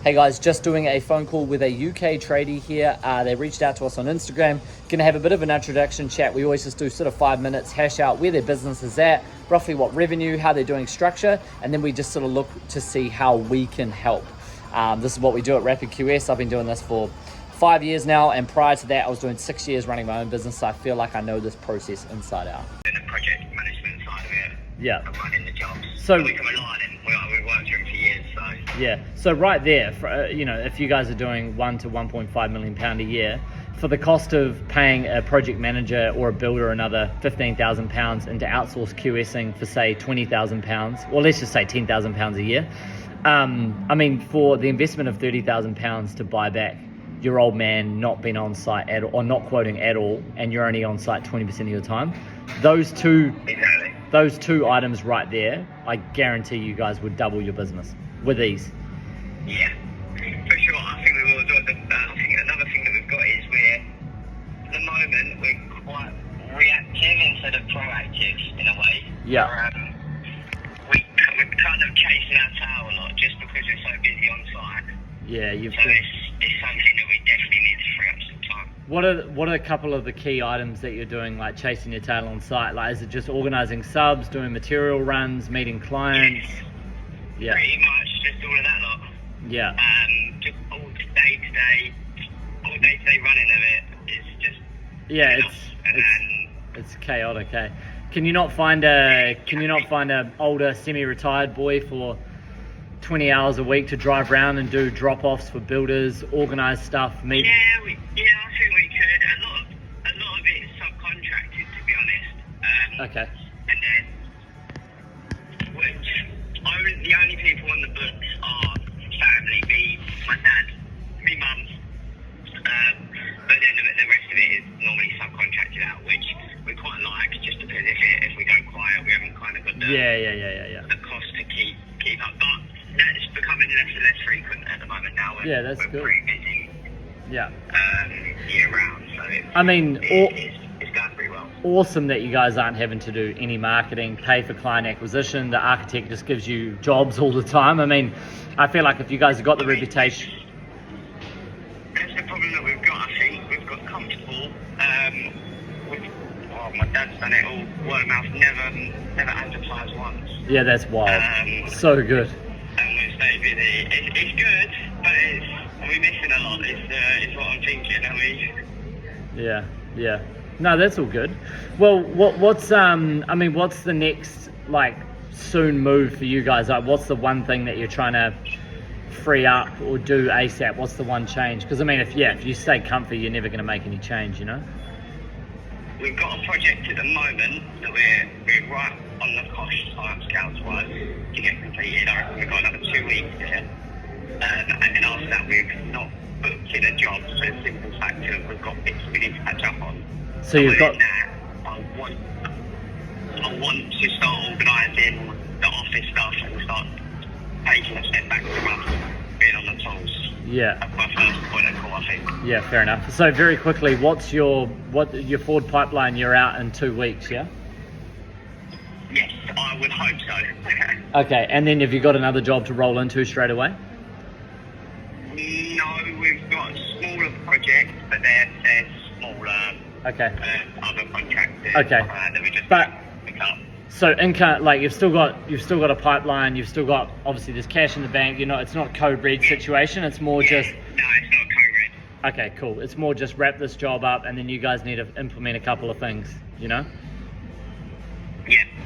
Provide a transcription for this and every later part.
Hey guys, just doing a phone call with a UK tradie here. They reached out to us on Instagram. Gonna have a bit of an introduction chat. We always just do sort of 5 minutes, hash out where their business is at, roughly what revenue, how they're doing structure, and then we just sort of look to see how we can help. This is what we do at RapidQS. I've been doing this for 5 years now, and prior to that, I was doing 6 years running my own business, so I feel like I know this process inside out. In the project management side of it, Yeah. and running the jobs. So we can rely on him. We've worked for him for years, so. yeah, so right there, for, if you guys are doing £1 to £1.5 million a year, for the cost of paying a project manager or a builder another £15,000 and to outsource QSing for say £20,000, well, let's just say £10,000 a year. I mean, for the investment of £30,000 to buy back your old man not being on site at all, or not quoting at all, and you're only on site 20% of your time, those two items right there, I guarantee you guys would double your business with ease. Yeah, for sure. I think we will do it. I think another thing that we've got is at the moment, we're quite reactive instead of proactive in a way. Yeah. We're kind of chasing our tail a lot just because we're so busy on site. Yeah, it's something that we definitely need to free up some time. What are a couple of the key items that you're doing, like chasing your tail on site? Like, is it just organizing subs, doing material runs, meeting clients? Yes. Yeah. Pretty much just all of that lot. Yeah. Just all day-to-day running of it is just. Yeah, it's chaotic. Eh? Can you not find a older semi-retired boy for 20 hours a week to drive around and do drop-offs for builders, organize stuff, meet? Yeah, I think we could. A lot of it is subcontracted, to be honest. Okay. And then, the only people on the books are family, me, my dad, me mum. But then the rest of it is normally subcontracted out, which we quite like, just because if we go quiet, we haven't kind of got the cost to keep up. But that's becoming less and less frequent at the moment now. We're good. pretty busy. Yeah. Year round, so it's going pretty well. Awesome that you guys aren't having to do any marketing, pay for client acquisition. The architect just gives you jobs all the time. I mean, I feel like if you guys have got the reputation. That's the problem that we've got. I think we've got comfortable. My dad's done it all word of mouth, never advertised once. Yeah, that's wild. So good. And we stay busy. It's good, but we're missing a lot. It's what I'm thinking. Yeah. No, that's all good. Well, what's the next soon move for you guys? Like, what's the one thing that you're trying to free up or do ASAP? What's the one change? Because I mean, if you stay comfy, you're never going to make any change, you know. We've got a project at the moment that we're right on the cost time scales wise to get completed. I reckon we've got another 2 weeks there. And then after that, we've not booked in a job. So the simple fact that we've got bits we need to catch up on. So you've got. That, I want to start organising the office stuff and start taking a step back from being on the tools. Yeah. That's my first point of call, I think. Yeah, fair enough. So very quickly, what's your forward pipeline? You're out in 2 weeks, yeah? Yes, I would hope so. Okay, and then have you got another job to roll into straight away? No, we've got smaller projects, but they're smaller. Okay. Other contractors. Okay. That we just pick up. So income, you've still got a pipeline. You've still got, obviously there's cash in the bank. It's not code red situation. It's more just. No, it's not code red. Okay, cool. It's more just wrap this job up, and then you guys need to implement a couple of things. Yeah,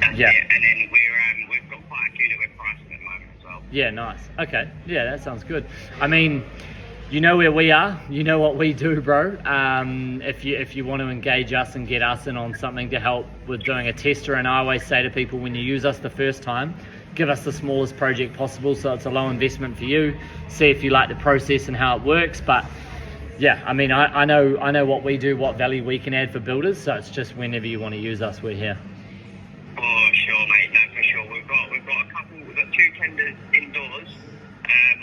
that's it. And then we've got quite a few that we're pricing at the moment as well. Yeah, nice. Okay. Yeah, that sounds good. I mean, you know where we are. You know what we do, bro. If you want to engage us and get us in on something to help with doing a tester, and I always say to people, when you use us the first time, give us the smallest project possible so it's a low investment for you. See if you like the process and how it works. But yeah, I mean, I know what we do, what value we can add for builders. So it's just whenever you want to use us, we're here. For sure, mate. No, for sure. We've got a couple. We've got 2 tenders indoors.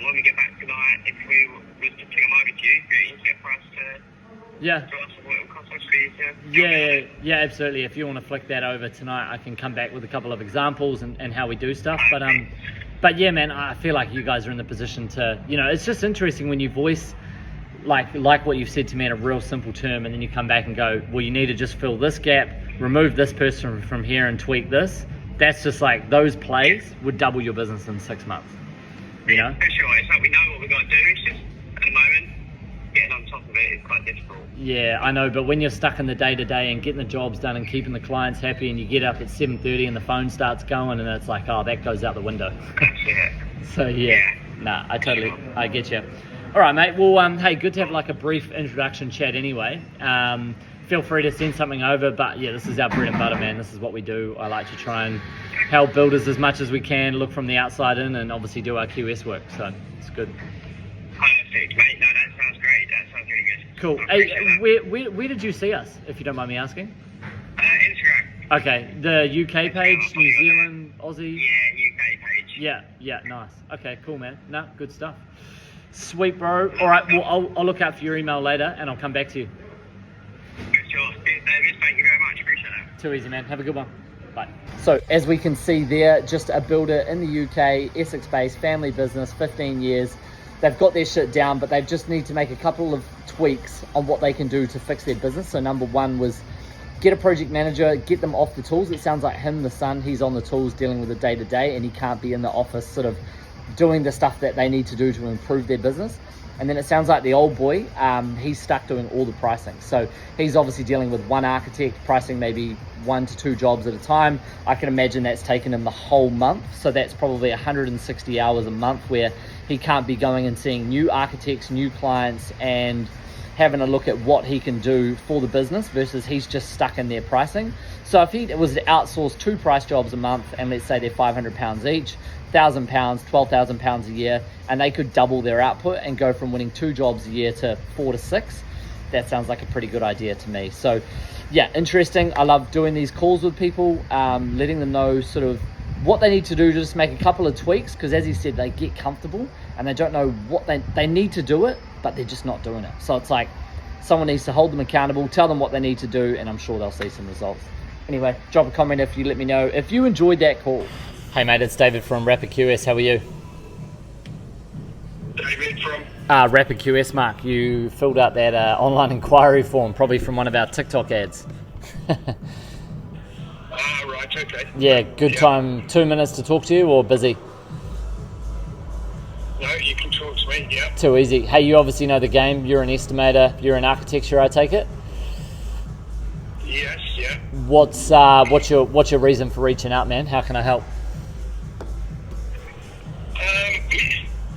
When we get back tonight, if we was to ping them over to you, it'd be easier for us to. Yeah. Yeah, absolutely. If you want to flick that over tonight, I can come back with a couple of examples and how we do stuff. But But yeah, man, I feel like you guys are in the position to, it's just interesting when you voice like what you've said to me in a real simple term, and then you come back and go, well, you need to just fill this gap, remove this person from here and tweak this. That's just like, those plays would double your business in 6 months, For sure. It's like we know what we've got to do. It's just, at the moment, getting on top of it is quite difficult. Yeah, I know, but when you're stuck in the day-to-day and getting the jobs done and keeping the clients happy, and you get up at 7:30 and the phone starts going, and it's like, oh, that goes out the window. That's it. So I get you. All right, mate. Well, hey, good to have like a brief introduction chat anyway. Feel free to send something over, but yeah, this is our bread and butter, man. This is what we do. I like to try and help builders as much as we can, look from the outside in, and obviously do our QS work. So it's good. Perfect, mate. No, that sounds great. That sounds really good. Cool. Hey, where did you see us, if you don't mind me asking? Instagram. Okay, the UK page, New Zealand, Aussie? Yeah, UK page. Yeah, nice. Okay, cool, man. No, good stuff. Sweet, bro. All right, well, I'll look out for your email later, and I'll come back to you. Sure. Cheers, David. Thank you very much. Appreciate that. Too easy, man. Have a good one. Bye. So, as we can see there, just a builder in the UK, Essex-based, family business, 15 years. They've got their shit down, but they just need to make a couple of tweaks on what they can do to fix their business. So number one was get a project manager, get them off the tools. It sounds like him, the son, he's on the tools dealing with the day-to-day, and he can't be in the office sort of doing the stuff that they need to do to improve their business. And then it sounds like the old boy, he's stuck doing all the pricing. So he's obviously dealing with one architect, pricing maybe 1 to 2 jobs at a time. I can imagine that's taken him the whole month. So that's probably 160 hours a month where he can't be going and seeing new architects, new clients, and having a look at what he can do for the business versus he's just stuck in their pricing. So if he was to outsource 2 price jobs a month, and let's say they're £500 each, £1,000, £12,000 a year, and they could double their output and go from winning 2 jobs a year to 4 to 6. That sounds like a pretty good idea to me. So yeah, interesting. I love doing these calls with people, letting them know sort of what they need to do to just make a couple of tweaks, because as he said, they get comfortable and they don't know what they need to do it, but they're just not doing it. So it's like someone needs to hold them accountable, tell them what they need to do, and I'm sure they'll see some results. Anyway, drop a comment if you let me know if you enjoyed that call. Hey mate, it's David from RapidQS. How are you? David from? RapidQS, Mark. You filled out that online inquiry form, probably from one of our TikTok ads. Right, okay. Yeah, good time. 2 minutes to talk to you, or busy? No, you can talk to me, yeah. Too easy. Hey, you obviously know the game. You're an estimator. You're in architecture, I take it? Yes, yeah. What's your reason for reaching out, man? How can I help?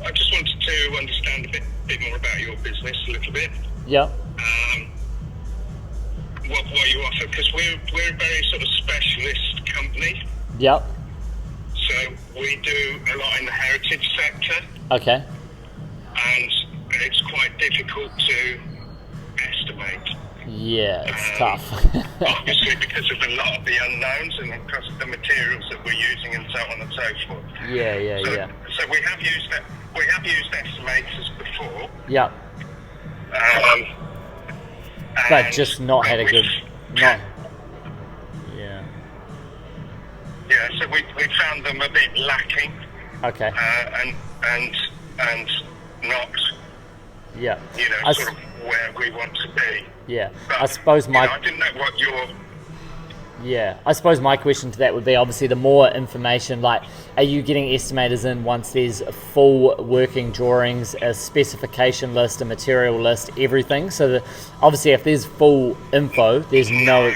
I just wanted to understand a bit more about your business a little bit. Yeah. What you offer, because we're a very sort of specialist company. Yep. So we do a lot in the heritage sector. Okay. And it's quite difficult to estimate. Yeah, it's tough. Obviously because of a lot of the unknowns and because of the materials that we're using and so on and so forth. Yeah. So we have used estimators before. Yep. But just not had a good. Yeah. Yeah. So we found them a bit lacking. Okay. And not. Yeah. Sort of where we want to be. Yeah. But, I suppose I didn't know what your. Yeah, I suppose my question to that would be, obviously the more information, like, are you getting estimators in once there's full working drawings, a specification list, a material list, everything? So that obviously if there's full info, there's no,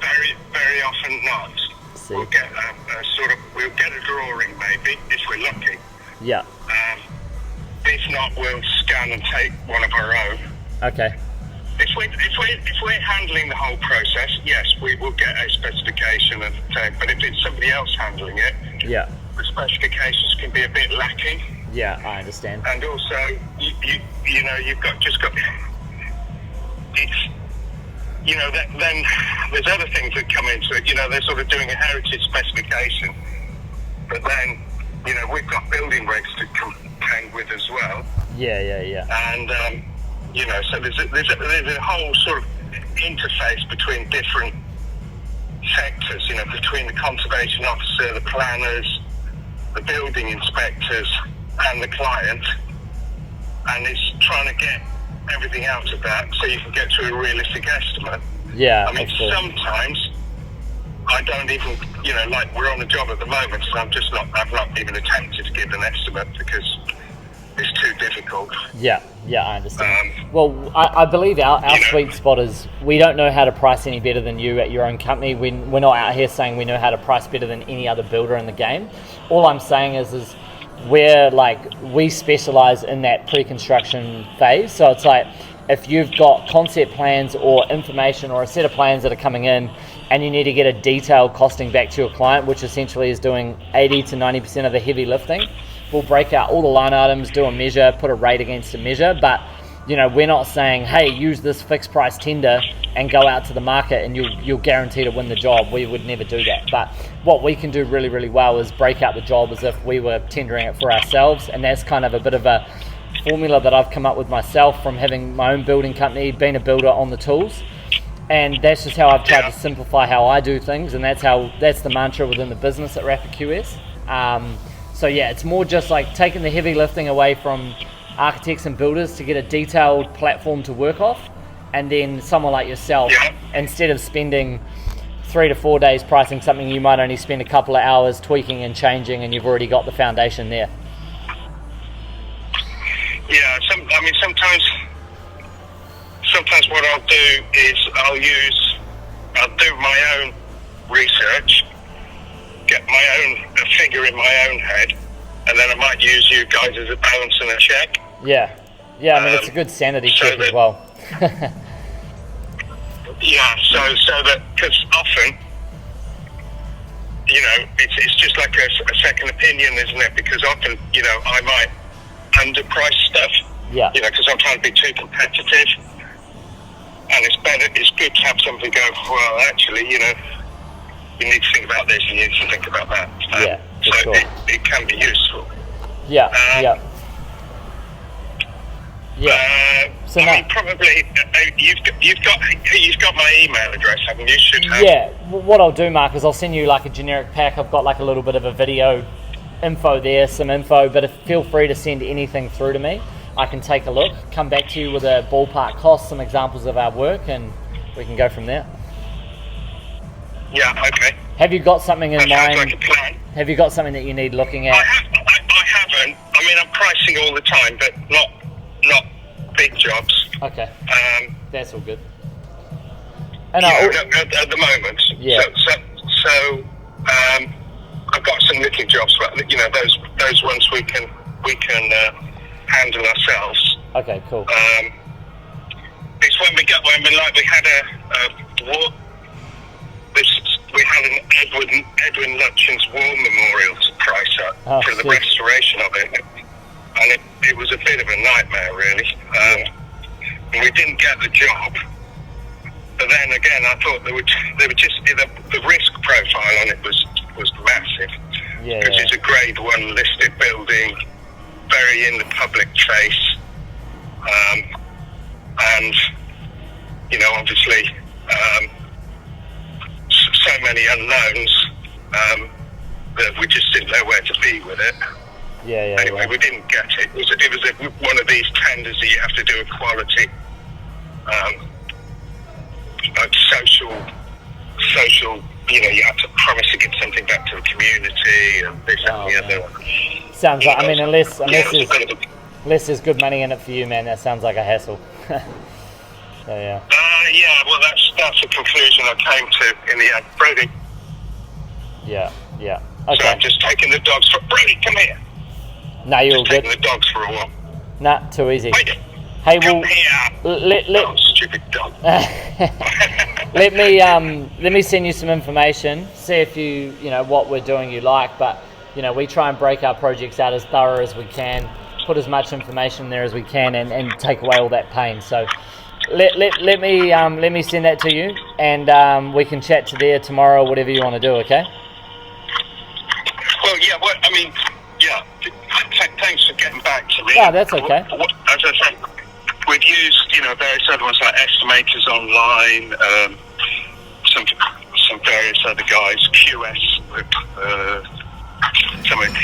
very, very often not. See. We'll get we'll get a drawing maybe if we're lucky. Yeah. If not, we'll scan and take one of our own. Okay. If we're handling the whole process, yes, we will get a specification and thing. But if it's somebody else handling it, yeah, the specifications can be a bit lacking. Yeah, I understand. And also, you've got it's. Then there's other things that come into it. They're sort of doing a heritage specification, but then we've got building regs to contend with as well. Yeah. And so there's a whole sort of interface between different sectors. Between the conservation officer, the planners, the building inspectors and the client, and it's trying to get everything out of that so you can get to a realistic estimate. Yeah, I mean, sometimes I don't even, like we're on the job at the moment, so I've not even attempted to give an estimate because it's too difficult. Yeah, I understand. Well, I believe our sweet spot is we don't know how to price any better than you at your own company. We're not out here saying we know how to price better than any other builder in the game. All I'm saying is we specialize in that pre-construction phase. So it's like if you've got concept plans or information or a set of plans that are coming in and you need to get a detailed costing back to your client, which essentially is doing 80 to 90% of the heavy lifting, we'll break out all the line items, do a measure, put a rate against a measure. But we're not saying, hey, use this fixed price tender and go out to the market and you'll guarantee to win the job. We would never do that. But what we can do really, really well is break out the job as if we were tendering it for ourselves. And that's kind of a bit of a formula that I've come up with myself from having my own building company, being a builder on the tools. And that's just how I've tried to simplify how I do things. And that's the mantra within the business at RapidQS. So yeah, it's more just like taking the heavy lifting away from architects and builders to get a detailed platform to work off, and then someone like yourself, instead of spending 3 to 4 days pricing something, you might only spend a couple of hours tweaking and changing, and you've already got the foundation there. Yeah, sometimes what I'll do is I'll do my own research, get my own figure in my own head, and then I might use you guys as a balance and a check. Yeah, I mean, it's a good sanity check as well. Yeah, so that, because often, it's just like a second opinion, isn't it? Because often, I might underprice stuff. Yeah. Because I'm trying to be too competitive. And it's good to have somebody go, well, actually, you need to think about this, you need to think about that. So sure. it can be useful. Yeah. So I mean, probably you've got my email address, haven't you? Should have. Yeah. What I'll do, Mark, is I'll send you like a generic pack. I've got like a little bit of a video info there, some info, but feel free to send anything through to me. I can take a look, come back to you with a ballpark cost, some examples of our work, and we can go from there. Yeah. Okay. Have you got something in mind? Sounds like a plan. Have you got something that you need looking at? I haven't. I mean, I'm pricing all the time, but not big jobs. Okay. That's all good. And at the moment. Yeah. So I've got some little jobs, but those ones we can handle ourselves. Okay. Cool. It's when we had a war. We had an Edwin Lutyens War Memorial to price up for the restoration of it, and it was a bit of a nightmare, really. And we didn't get the job. But then again, I thought they were just the risk profile on it was massive. Because it's a Grade 1 listed building, very in the public face, and obviously. So many unknowns that we just didn't know where to be with it. Anyway, we didn't get it. It was one of these tenders that you have to do a quality, social. You have to promise to give something back to the community and this and the other. Sounds like, I mean, unless there's good money in it for you, man, that sounds like a hassle. So, yeah. Well, that's a conclusion I came to in the end. Brody. Yeah. Okay. So I'm just taking the dogs for... Brody, come here. No, you're all good. Taking the dogs for a walk. Nah, too easy. Wait, hey, come here. Stupid dog. let me send you some information. See if you what we're doing you like. But we try and break our projects out as thorough as we can. Put as much information there as we can, and take away all that pain. So. Let me send that to you, and we can chat to there tomorrow, whatever you want to do. Okay. Well, thanks for getting back to me. Yeah, that's okay. As I said, we've used various other ones like estimators online, some various other guys, QS, something.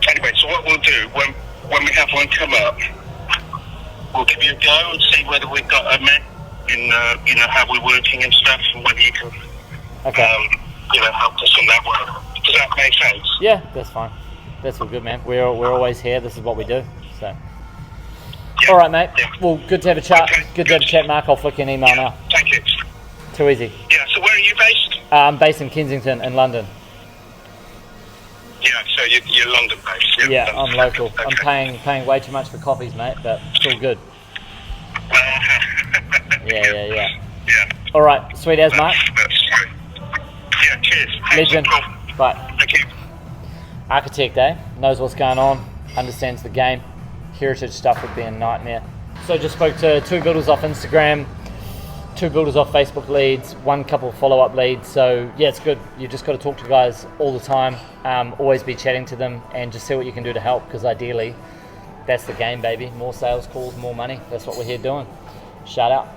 Anyway, so what we'll do when we have one come up, we'll give you a go and see whether we've got a met in how we're working and stuff, and whether you can help us in that way. Does that make sense? Yeah, that's fine. That's all good, man. We're always here. This is what we do. So. Yeah. All right, mate. Yeah. Well, good to have a chat. Okay, good to have a chat, Mark. I'll flick you an email now. Thank you. Too easy. Yeah, so where are you based? I'm based in Kensington in London. Yeah, so you're London based. Yeah, I'm local. Okay. I'm paying way too much for coffees, mate, but it's all good. Yeah. Yeah. All right, sweet as, Mark. That's great. Yeah, cheers. Legend. Cool. Bye. Thank you. Architect, knows what's going on, understands the game. Heritage stuff would be a nightmare. So just spoke to 2 builders off Instagram, 2 builders off Facebook leads, 1 couple of follow-up leads. So yeah, it's good. You just got to talk to guys all the time, always be chatting to them, and just see what you can do to help, because ideally that's the game, baby. More sales calls, more money. That's what we're here doing. Shout out.